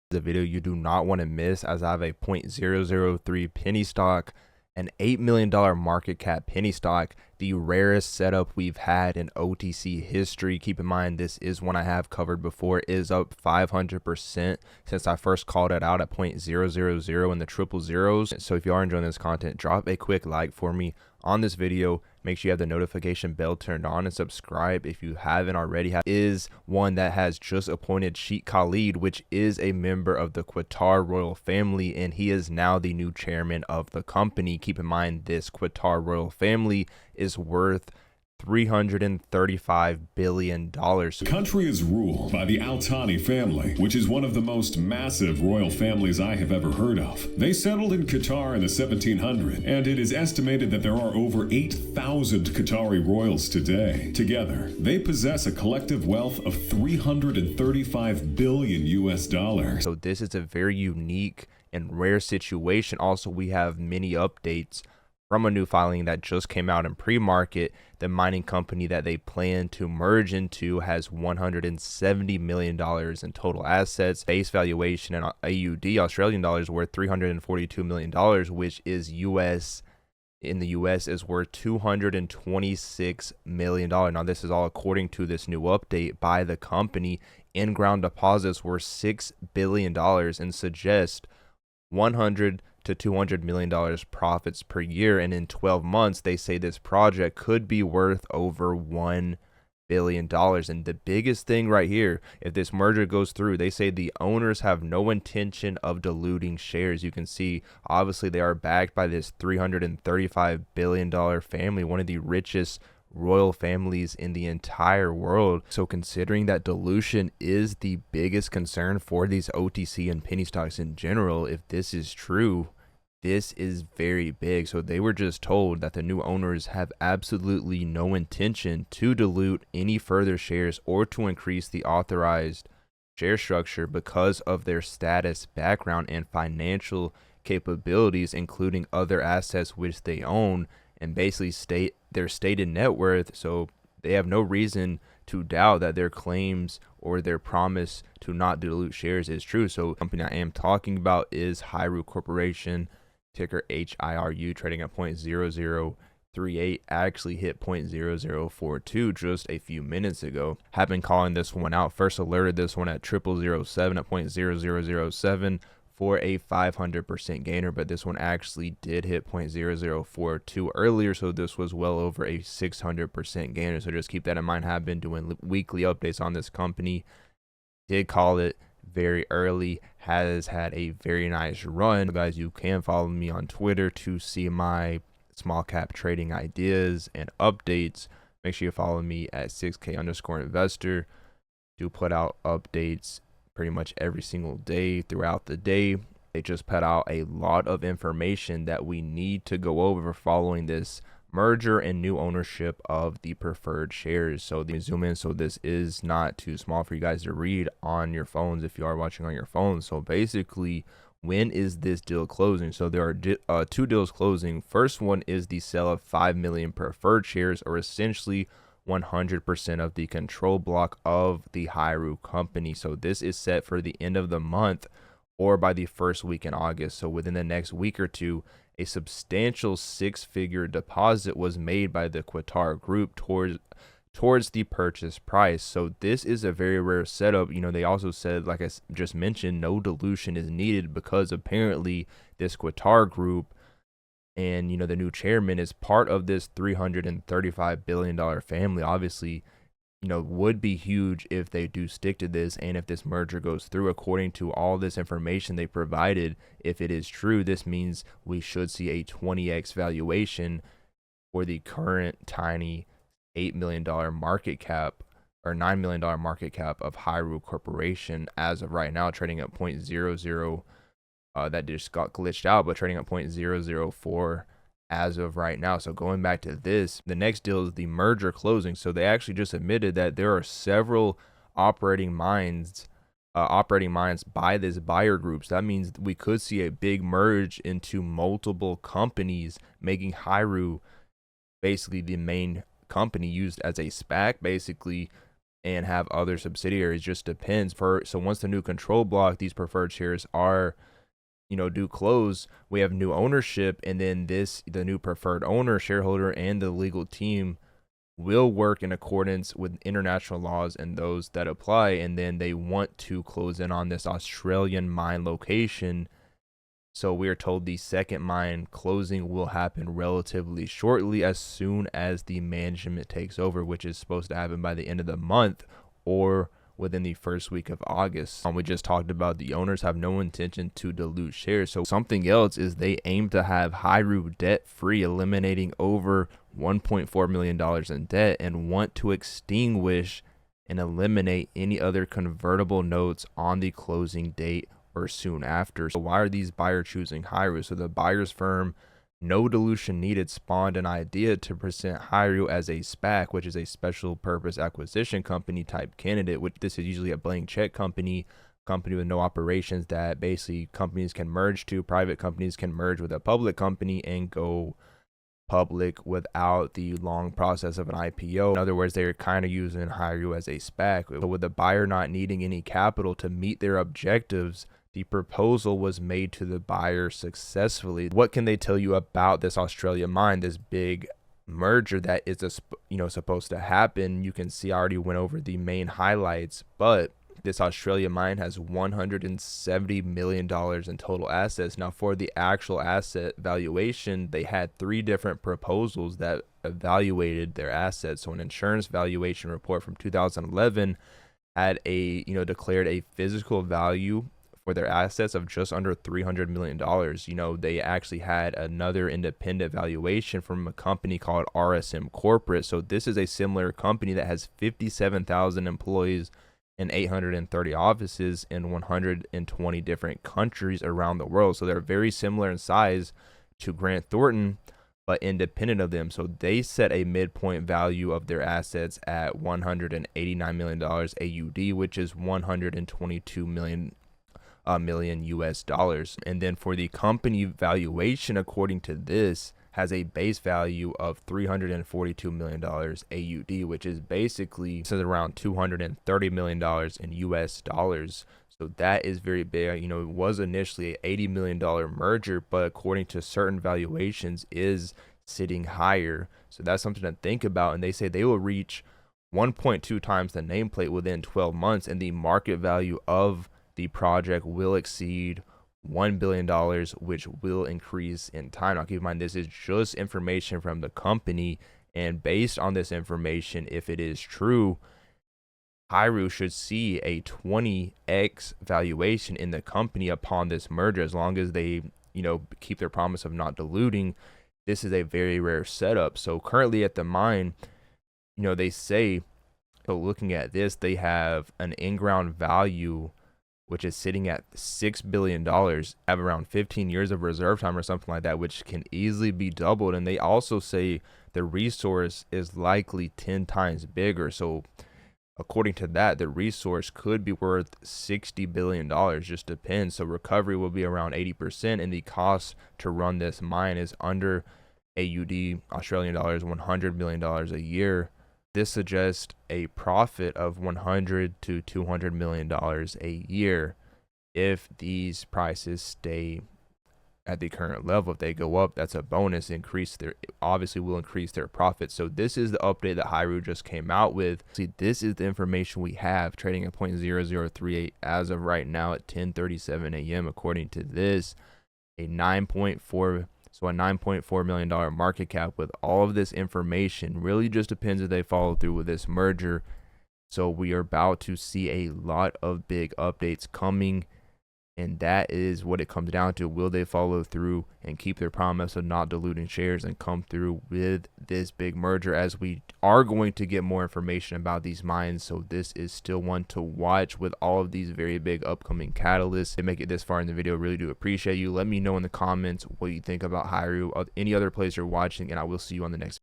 The video you do not want to miss, as I have a 0.003 penny stock, an $8 million market cap penny stock, the rarest setup we've had in OTC history. Keep in mind, this is one I have covered before. It is up 500% since I first called it out at 0.000 in the triple zeros. So if you are enjoying this content, drop a quick like for me on this video. Make sure you have the notification bell turned on and subscribe if you haven't already. Is one that has just appointed Sheikh Khalid, which is a member of the Qatar royal family, and he is now the new chairman of the company. Keep in mind, this Qatar royal family is worth $335 billion. The country is ruled by the Al Thani family, which is one of the most massive royal families I have ever heard of. They settled in Qatar in the 1700s, and it is estimated that there are over 8,000 Qatari royals today. Together, they possess a collective wealth of 335 billion US dollars. So this is a very unique and rare situation. Also, we have many updates from a new filing that just came out in pre-market. The mining company that they plan to merge into has $170 million in total assets. Base valuation in AUD, Australian dollars, worth $342 million, which is in the US is worth $226 million. Now, this is all according to this new update by the company. In-ground deposits were $6 billion and suggest 100 to $200 million profits per year, and in 12 months they say this project could be worth over $1 billion. And the biggest thing right here, if this merger goes through, they say the owners have no intention of diluting shares. You can see obviously they are backed by this $335 billion family, one of the richest royal families in the entire world. So considering that dilution is the biggest concern for these OTC and penny stocks in general, if this is true, this is very big. So they were just told that the new owners have absolutely no intention to dilute any further shares or to increase the authorized share structure because of their status, background, and financial capabilities, including other assets which they own, and basically their stated net worth. So they have no reason to doubt that their claims or their promise to not dilute shares is true. So the company I am talking about is HIRU Corporation, ticker HIRU, trading at 0.0038, actually hit 0.0042 just a few minutes ago. Have been calling this one out. First alerted this one at 0007 at 0.0007 for a 500% gainer, but this one actually did hit 0.0042 earlier, so this was well over a 600% gainer. So just keep that in mind. Have been doing weekly updates on this company. Did call it very early, has had a very nice run. Guys, you can follow me on Twitter to see my small cap trading ideas and updates. Make sure you follow me at 6K_investor. Do put out updates pretty much every single day throughout the day. They just put out a lot of information that we need to go over following this merger and new ownership of the preferred shares. So they zoom in, so this is not too small for you guys to read on your phones if you are watching on your phones. So basically, when is this deal closing? So there are two deals closing. First one is the sale of 5 million preferred shares, or essentially 100% of the control block of the HIRU company. So this is set for the end of the month or by the first week in August. So within the next week or two, a substantial six-figure deposit was made by the Qatar group towards the purchase price. So this is a very rare setup. You know, they also said, like I just mentioned, no dilution is needed because apparently this Qatar group and, you know, the new chairman is part of this $335 billion family. Obviously, you know, would be huge if they do stick to this, and if this merger goes through according to all this information they provided. If it is true, this means we should see a 20x valuation for the current tiny $8 million market cap or $9 million market cap of HIRU Corporation as of right now, trading at 0.00. That just got glitched out, but trading at 0.004 as of right now. So going back to this, the next deal is the merger closing. So they actually just admitted that there are several operating mines by this buyer groups. That means we could see a big merge into multiple companies, making HIRU basically the main company used as a SPAC basically, and have other subsidiaries. Just depends. So once the new control block, these preferred shares are, do close, we have new ownership, and then the new preferred owner, shareholder, and the legal team will work in accordance with international laws and those that apply. And then they want to close in on this Australian mine location. So we are told the second mine closing will happen relatively shortly, as soon as the management takes over, which is supposed to happen by the end of the month or within the first week of August. We just talked about the owners have no intention to dilute shares. So something else is they aim to have HIRU debt free, eliminating over $1.4 million in debt, and want to extinguish and eliminate any other convertible notes on the closing date or soon after. So why are these buyers choosing HIRU? So the buyer's firm, No Dilution Needed, spawned an idea to present HIRU as a SPAC, which is a special purpose acquisition company type candidate, which this is usually a blank check company with no operations, that basically companies can merge to, private companies can merge with a public company and go public without the long process of an IPO. In other words, they're kind of using HIRU as a SPAC. But with the buyer not needing any capital to meet their objectives, the proposal was made to the buyer successfully. What can they tell you about this Australia mine, this big merger that is supposed to happen? You can see I already went over the main highlights, but this Australia mine has $170 million in total assets. Now, for the actual asset valuation, they had 3 different proposals that evaluated their assets. So an insurance valuation report from 2011 had declared a physical value for their assets of just under $300 million. They actually had another independent valuation from a company called RSM Corporate. So this is a similar company that has 57,000 employees and 830 offices in 120 different countries around the world. So they're very similar in size to Grant Thornton, but independent of them. So they set a midpoint value of their assets at $189 million AUD, which is 122 million US dollars. And then for the company valuation, according to this, has a base value of $342 million AUD, which is basically around $230 million in US dollars. So that is very big. It was initially an $80 million merger, but according to certain valuations is sitting higher. So that's something to think about. And they say they will reach 1.2 times the nameplate within 12 months, and the market value of the project will exceed $1 billion, which will increase in time. Now, keep in mind, this is just information from the company, and based on this information, if it is true, HIRU should see a 20x valuation in the company upon this merger, as long as they, keep their promise of not diluting. This is a very rare setup. So currently at the mine, they say, so looking at this, they have an in-ground value which is sitting at $6 billion, have around 15 years of reserve time or something like that, which can easily be doubled. And they also say the resource is likely 10 times bigger. So according to that, the resource could be worth $60 billion, just depends. So recovery will be around 80%, and the cost to run this mine is under AUD, Australian dollars, $100 million a year. This suggests a profit of $100 to $200 million a year if these prices stay at the current level. If they go up, that's a bonus. Obviously will increase their profits. So this is the update that HIRU just came out with. See, this is the information we have, trading at 0.0038 as of right now at 10:37 a.m. According to this, a $9.4 million market cap. With all of this information, really just depends if they follow through with this merger. So we are about to see a lot of big updates coming, and that is what it comes down to. Will they follow through and keep their promise of not diluting shares and come through with this big merger, as we are going to get more information about these mines? So this is still one to watch with all of these very big upcoming catalysts. To make it this far in the video, really do appreciate you. Let me know in the comments what you think about HIRU, any other place you're watching, and I will see you on the next